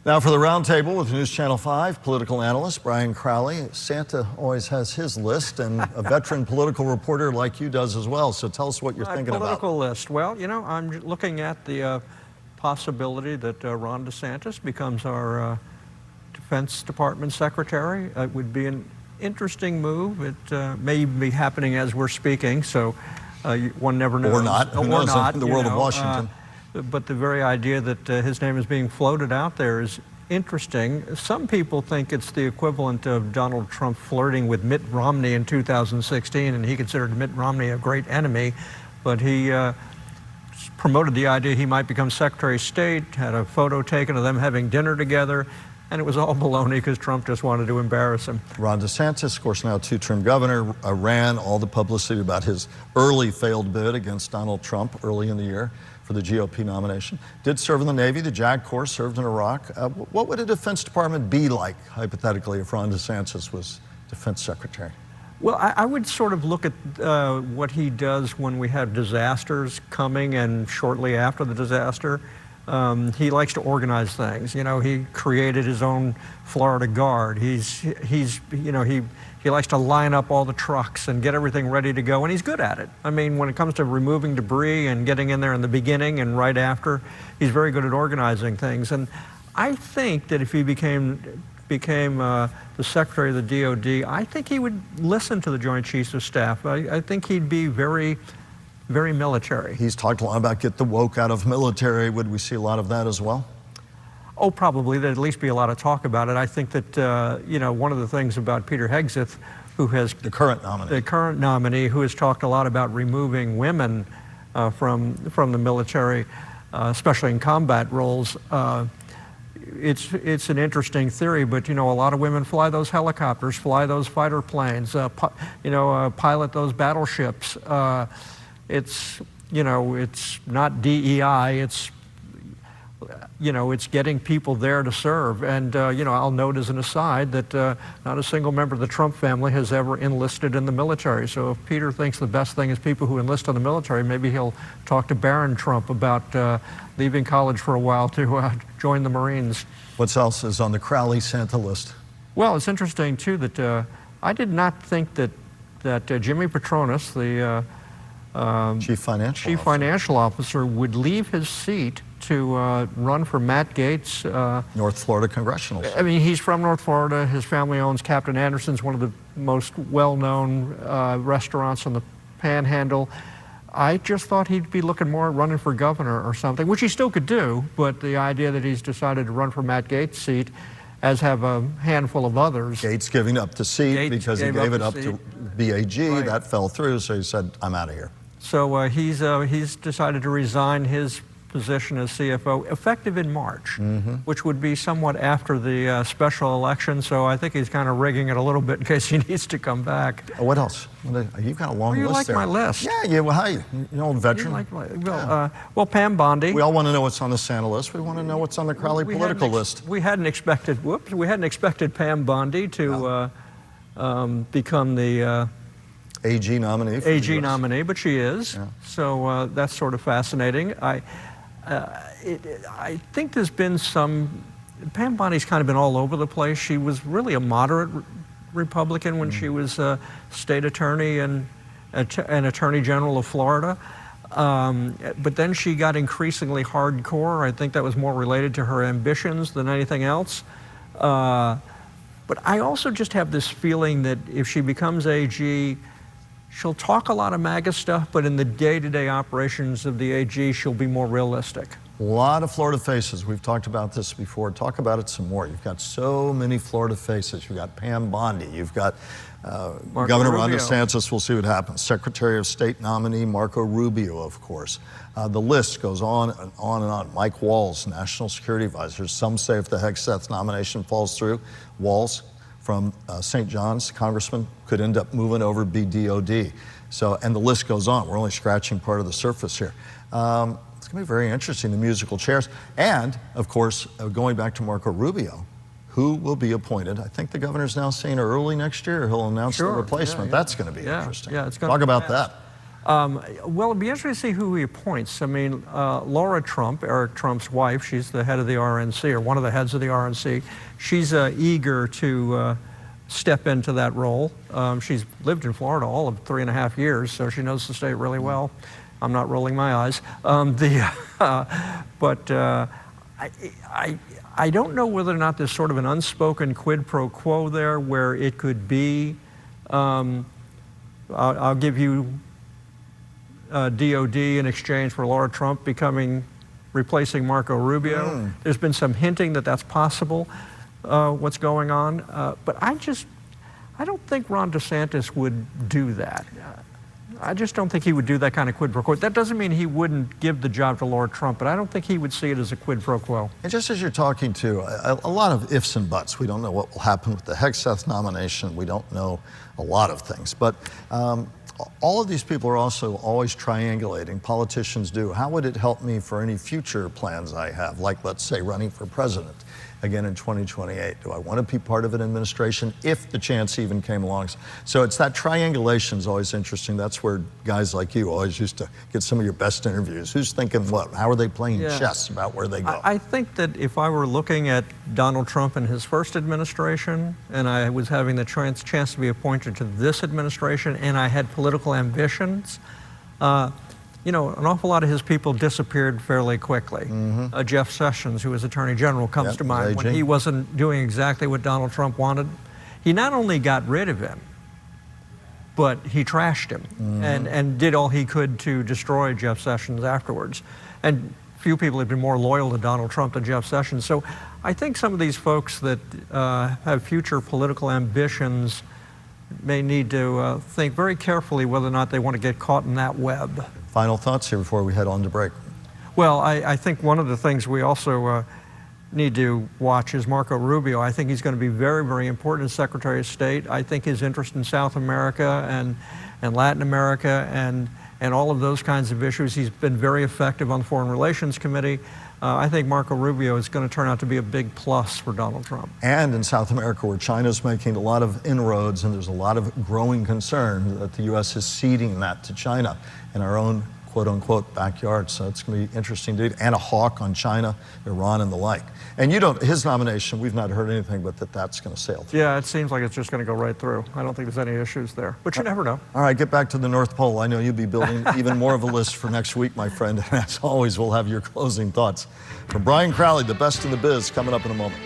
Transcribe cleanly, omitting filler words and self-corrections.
Now for the roundtable with News Channel 5 political analyst Brian Crowley. Santa always has his list, and a veteran political reporter like you does as well. So tell us what you're thinking about. Political list. Well, you know, I'm looking at the possibility that Ron DeSantis becomes our Defense Department Secretary. It would be an interesting move. It may be happening as we're speaking, so one never knows. Or not. Who knows in the world of Washington. But the very idea that his name is being floated out there is interesting. Some people think it's the equivalent of Donald Trump flirting with Mitt Romney in 2016, and he considered Mitt Romney a great enemy, but he promoted the idea he might become Secretary of State, had a photo taken of them having dinner together, and it was all baloney because Trump just wanted to embarrass him. Ron DeSantis, of course, now two-term governor, ran all the publicity about his early failed bid against Donald Trump early in the year for the GOP nomination. Did serve in the Navy, the JAG Corps, served in Iraq. What would a Defense Department be like, hypothetically, if Ron DeSantis was Defense Secretary? Well, I would sort of look at what he does when we have disasters coming and shortly after the disaster. He likes to organize things. You know, he created his own Florida Guard. He likes to line up all the trucks and get everything ready to go, and he's good at it. I mean, when it comes to removing debris and getting in there in the beginning and right after, he's very good at organizing things. And I think that if he became the Secretary of the DOD, I think he would listen to the Joint Chiefs of Staff. I think he'd be very military. He's talked a lot about get the woke out of military. Would we see a lot of that as well? Oh, probably. There'd at least be a lot of talk about it. I think that, you know, one of the things about Peter Hegseth, who has... The current nominee, who has talked a lot about removing women from the military, especially in combat roles. It's an interesting theory, but, you know, a lot of women fly those helicopters, fly those fighter planes, pilot those battleships. It's, you know, it's not DEI, it's, you know, it's getting people there to serve. And, you know, I'll note as an aside that not a single member of the Trump family has ever enlisted in the military. So if Peter thinks the best thing is people who enlist in the military, maybe he'll talk to Barron Trump about leaving college for a while to join the Marines. What else is on the Crowley Santa list? Well, it's interesting, too, that I did not think that Jimmy Petronas, the Chief Financial Officer, would leave his seat to run for Matt Gaetz. North Florida Congressional. I mean, he's from North Florida. His family owns Captain Anderson's, one of the most well-known restaurants on the Panhandle. I just thought he'd be looking more at running for governor or something, which he still could do, but the idea that he's decided to run for Matt Gaetz' seat, as have a handful of others. Gaetz giving up the seat because he gave it up to BAG. Right. That fell through, so he said, I'm out of here. So he's decided to resign his position as CFO effective in March, which would be somewhat after the special election. So I think he's kind of rigging it a little bit in case he needs to come back. What else? You've got a long list like there. My list? Yeah, well, hey, you're old veteran. Well, Pam Bondi. We all want to know what's on the Santa list. We want to know what's on the Crowley political list. We hadn't expected Pam Bondi to become the AG nominee. AG nominee, but she is. Yeah. So that's sort of fascinating. I think there's been Pam Bondi's kind of been all over the place. She was really a moderate Republican when she was state attorney and attorney general of Florida. But then she got increasingly hardcore. I think that was more related to her ambitions than anything else. But I also just have this feeling that if she becomes AG, she'll talk a lot of MAGA stuff, but in the day-to-day operations of the AG, she'll be more realistic. A lot of Florida faces. We've talked about this before. Talk about it some more. You've got so many Florida faces. You've got Pam Bondi. You've got Governor Ron DeSantis. We'll see what happens. Secretary of State nominee Marco Rubio, of course. The list goes on and on and on. Mike Walls, National Security Advisor. Some say if the Hegseth nomination falls through, Walls from St. John's, congressman, could end up moving over to be DOD. So, and the list goes on. We're only scratching part of the surface here. It's going to be very interesting, the musical chairs. And, of course, going back to Marco Rubio, who will be appointed. I think the governor's now saying early next year he'll announce the replacement. That's going to be interesting. Yeah, it's going Talk about that. Well, it'd be interesting to see who he appoints. I mean, Laura Trump, Eric Trump's wife, she's the head of the RNC, or one of the heads of the RNC. She's eager to step into that role. She's lived in Florida all of 3.5 years, so she knows the state really well. I'm not rolling my eyes. I don't know whether or not there's sort of an unspoken quid pro quo there where it could be, I'll give you DOD in exchange for Laura Trump replacing Marco Rubio. There's been some hinting that that's possible, what's going on. But I don't think Ron DeSantis would do that. I just don't think he would do that kind of quid pro quo. That doesn't mean he wouldn't give the job to Laura Trump, but I don't think he would see it as a quid pro quo. And just as you're talking to, a lot of ifs and buts. We don't know what will happen with the Hegseth nomination. We don't know a lot of things. But all of these people are also always triangulating. Politicians do. How would it help me for any future plans I have, like, let's say, running for president again in 2028? Do I want to be part of an administration if the chance even came along? So it's that triangulation is always interesting. That's where guys like you always used to get some of your best interviews. Who's thinking what? How are they playing chess about where they go? I think that if I were looking at Donald Trump in his first administration, and I was having the chance to be appointed to this administration, and I had political ambitions, you know, an awful lot of his people disappeared fairly quickly. Jeff Sessions, who was Attorney General, comes to mind. When he wasn't doing exactly what Donald Trump wanted, he not only got rid of him, but he trashed him and did all he could to destroy Jeff Sessions afterwards. And few people have been more loyal to Donald Trump than Jeff Sessions. So I think some of these folks that have future political ambitions may need to think very carefully whether or not they want to get caught in that web. Final thoughts here before we head on to break. Well, I think one of the things we also need to watch is Marco Rubio. I think he's going to be very, very important as Secretary of State. I think his interest in South America and Latin America and all of those kinds of issues, he's been very effective on the Foreign Relations Committee. I think Marco Rubio is going to turn out to be a big plus for Donald Trump. And in South America, where China's making a lot of inroads and there's a lot of growing concern that the U.S. is ceding that to China in our own quote-unquote backyard. So it's going to be interesting to do. And a hawk on China, Iran, and the like. And his nomination, we've not heard anything but that's going to sail through. Yeah, it seems like it's just going to go right through. I don't think there's any issues there, but you never know. All right, get back to the North Pole. I know you'll be building even more of a list for next week, my friend. And as always, we'll have your closing thoughts. From Brian Crowley, the best in the biz, coming up in a moment.